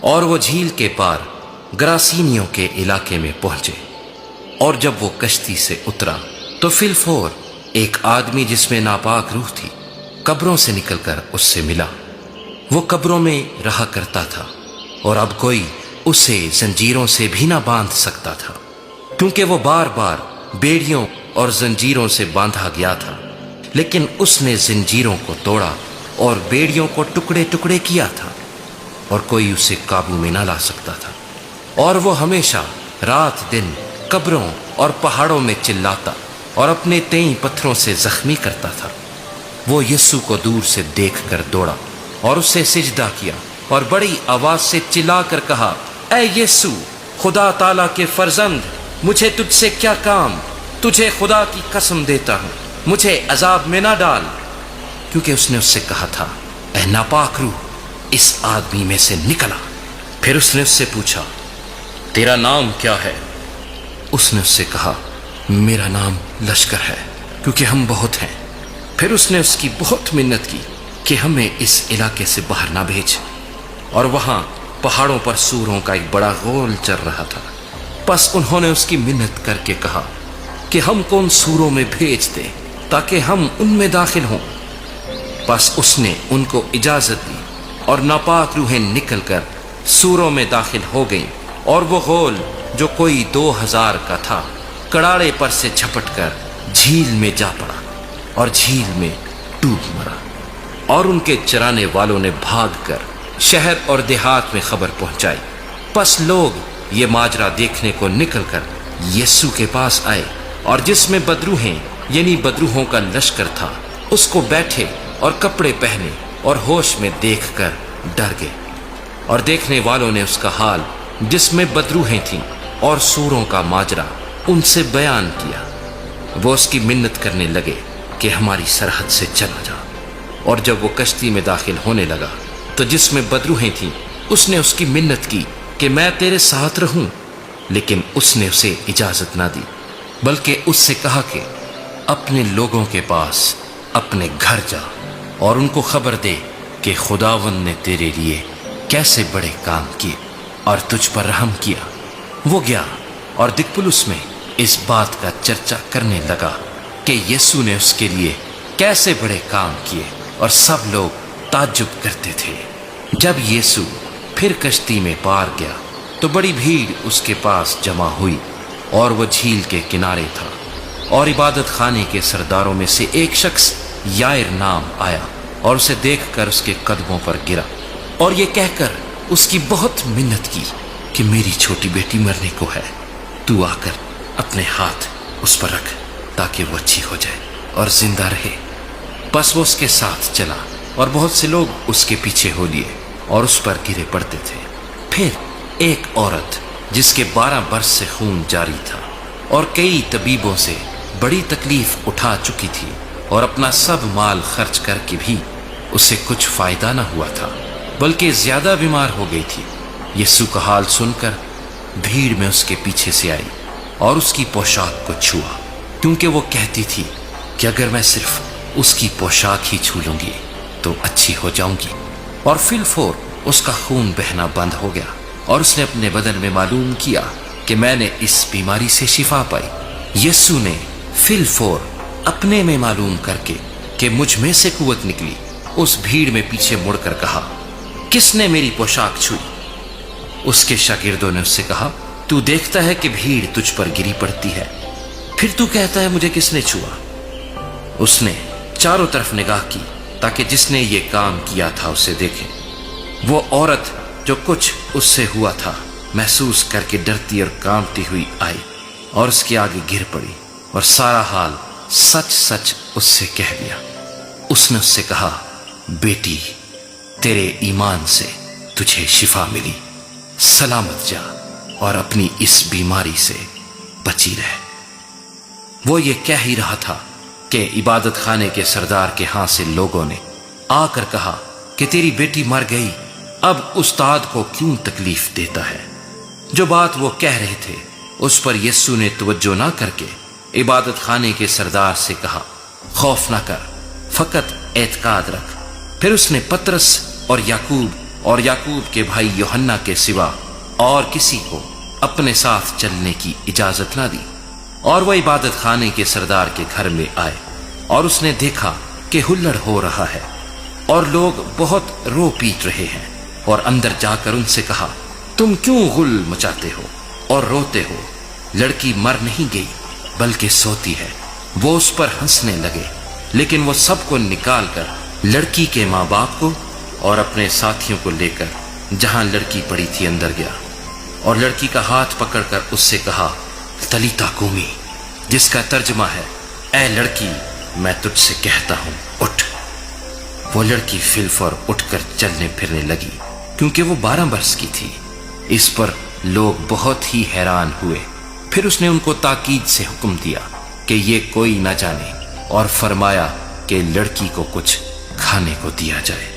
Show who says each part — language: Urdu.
Speaker 1: اور وہ جھیل کے پار گراسینیوں کے علاقے میں پہنچے، اور جب وہ کشتی سے اترا تو فی الفور ایک آدمی جس میں ناپاک روح تھی قبروں سے نکل کر اس سے ملا۔ وہ قبروں میں رہا کرتا تھا، اور اب کوئی اسے زنجیروں سے بھی نہ باندھ سکتا تھا، کیونکہ وہ بار بار بیڑیوں اور زنجیروں سے باندھا گیا تھا۔ لیکن اس نے زنجیروں کو توڑا اور بیڑیوں کو ٹکڑے ٹکڑے کیا تھا، اور کوئی اسے قابو میں نہ لا سکتا تھا۔ اور وہ ہمیشہ رات دن قبروں اور پہاڑوں میں چلاتا اور اپنے تئیں پتھروں سے زخمی کرتا تھا۔ وہ یسوع کو دور سے دیکھ کر دوڑا اور اسے سجدہ کیا، اور بڑی آواز سے چلا کر کہا، اے یسوع، خدا تعالیٰ کے فرزند، مجھے تجھ سے کیا کام؟ تجھے خدا کی قسم دیتا ہوں، مجھے عذاب میں نہ ڈال۔ کیونکہ اس نے اس سے کہا تھا، اے ناپاک روح، اس آدمی میں سے نکلا۔ پھر اس نے اس سے پوچھا، تیرا نام کیا ہے؟ اس نے اس سے کہا، میرا نام لشکر ہے، کیونکہ ہم بہت ہیں۔ پھر اس نے اس کی بہت منت کی کہ ہمیں اس علاقے سے باہر نہ بھیج۔ اور وہاں پہاڑوں پر سوروں کا ایک بڑا غول چل رہا تھا۔ پس انہوں نے اس کی منت کر کے کہا کہ ہم کو ان سوروں میں بھیج دیں تاکہ ہم ان میں داخل ہوں۔ پس اس نے ان کو اجازت دی، اور ناپاک روحیں نکل کر سوروں میں داخل ہو گئیں، اور وہ غول جو کوئی 2000 کا تھا کڑاڑے پر سے جھپٹ کر جھیل میں جا پڑا اور جھیل میں ڈوب مرا۔ اور ان کے چرانے والوں نے بھاگ کر شہر اور دیہات میں خبر پہنچائی۔ پس لوگ یہ ماجرا دیکھنے کو نکل کر یسوع کے پاس آئے، اور جس میں بدروہیں یعنی بدروہوں کا لشکر تھا اس کو بیٹھے اور کپڑے پہنے اور ہوش میں دیکھ کر ڈر گئے۔ اور دیکھنے والوں نے اس کا حال جس میں بدروہیں تھیں اور سوروں کا ماجرا ان سے بیان کیا۔ وہ اس کی منت کرنے لگے کہ ہماری سرحد سے چلا جا۔ اور جب وہ کشتی میں داخل ہونے لگا تو جس میں بدروہیں تھیں اس نے اس کی منت کی کہ میں تیرے ساتھ رہوں، لیکن اس نے اسے اجازت نہ دی، بلکہ اس سے کہا کہ اپنے لوگوں کے پاس اپنے گھر جا اور ان کو خبر دے کہ خداوند نے تیرے لیے کیسے بڑے کام کیے اور تجھ پر رحم کیا۔ وہ گیا اور دکپولس میں اس بات کا چرچا کرنے لگا کہ یسوع نے اس کے لیے کیسے بڑے کام کیے، اور سب لوگ تعجب کرتے تھے۔ جب یسوع پھر کشتی میں پار گیا تو بڑی بھیڑ اس کے پاس جمع ہوئی، اور وہ جھیل کے کنارے تھا۔ اور عبادت خانے کے سرداروں میں سے ایک شخص یائر نام آیا اور اسے دیکھ کر اس کے قدموں پر گرا، اور یہ کہہ کر اس کی بہت منت کی کہ میری چھوٹی بیٹی مرنے کو ہے، تو آ کر اپنے ہاتھ اس پر رکھ تاکہ وہ اچھی ہو جائے اور زندہ رہے۔ پس وہ اس کے ساتھ چلا، اور بہت سے لوگ اس کے پیچھے ہو لیے اور اس پر گرے پڑتے تھے۔ پھر ایک عورت جس کے 12 برس سے خون جاری تھا اور کئی طبیبوں سے بڑی تکلیف اٹھا چکی تھی، اور اپنا سب مال خرچ کر کے بھی اسے کچھ فائدہ نہ ہوا تھا، بلکہ زیادہ بیمار ہو گئی تھی، یسوع کا حال سن کر بھیڑ میں اس کے پیچھے سے آئی اور اس کی پوشاک کو چھوا، کیونکہ وہ کہتی تھی کہ اگر میں صرف اس کی پوشاک ہی چھو لوں گی تو اچھی ہو جاؤں گی۔ اور فی الفور اس کا خون بہنا بند ہو گیا، اور اس نے اپنے بدن میں معلوم کیا کہ میں نے اس بیماری سے شفا پائی۔ یسوع نے فی الفور اپنے میں معلوم کر کے کہ مجھ میں سے قوت نکلی، اس بھیڑ میں پیچھے مڑ کر کہا، کس نے میری پوشاک چھوئی؟ اس کے شاگردوں نے اس سے کہا، تو دیکھتا ہے کہ بھیڑ تجھ پر گری پڑتی ہے، پھر تو کہتا ہے مجھے کس نے چھوا؟ اس نے چاروں طرف نگاہ کی تاکہ جس نے یہ کام کیا تھا اسے دیکھے۔ وہ عورت جو کچھ اس سے ہوا تھا محسوس کر کے ڈرتی اور کانپتی ہوئی آئی اور اس کے آگے گر پڑی، اور سارا حال سچ سچ اس سے کہہ دیا۔ اس نے اس سے کہا، بیٹی، تیرے ایمان سے تجھے شفا ملی، سلامت جا اور اپنی اس بیماری سے بچی رہ۔ وہ یہ کہہ ہی رہا تھا کہ عبادت خانے کے سردار کے ہاں سے لوگوں نے آ کر کہا کہ تیری بیٹی مر گئی، اب استاد کو کیوں تکلیف دیتا ہے؟ جو بات وہ کہہ رہے تھے اس پر یسوع نے توجہ نہ کر کے عبادت خانے کے سردار سے کہا، خوف نہ کر، فقط اعتقاد رکھ۔ پھر اس نے پترس اور یعقوب اور یعقوب کے بھائی یوحنا کے سوا اور کسی کو اپنے ساتھ چلنے کی اجازت نہ دی۔ اور وہ عبادت خانے کے سردار کے گھر میں آئے، اور اس نے دیکھا کہ ہلڑ ہو رہا ہے اور لوگ بہت رو پیٹ رہے ہیں، اور اندر جا کر ان سے کہا، تم کیوں غل مچاتے ہو اور روتے ہو؟ لڑکی مر نہیں گئی بلکہ سوتی ہے۔ وہ اس پر ہنسنے لگے، لیکن وہ سب کو نکال کر لڑکی کے ماں باپ کو اور اپنے ساتھیوں کو لے کر جہاں لڑکی پڑی تھی اندر گیا، اور لڑکی کا ہاتھ پکڑ کر اس سے کہا، تلیتا کومی، جس کا ترجمہ ہے، اے لڑکی میں تجھ سے کہتا ہوں اٹھ۔ وہ لڑکی فی الفور اٹھ کر چلنے پھرنے لگی، کیونکہ وہ 12 برس کی تھی۔ اس پر لوگ بہت ہی حیران ہوئے۔ پھر اس نے ان کو تاکید سے حکم دیا کہ یہ کوئی نہ جانے، اور فرمایا کہ لڑکی کو کچھ کھانے کو دیا جائے۔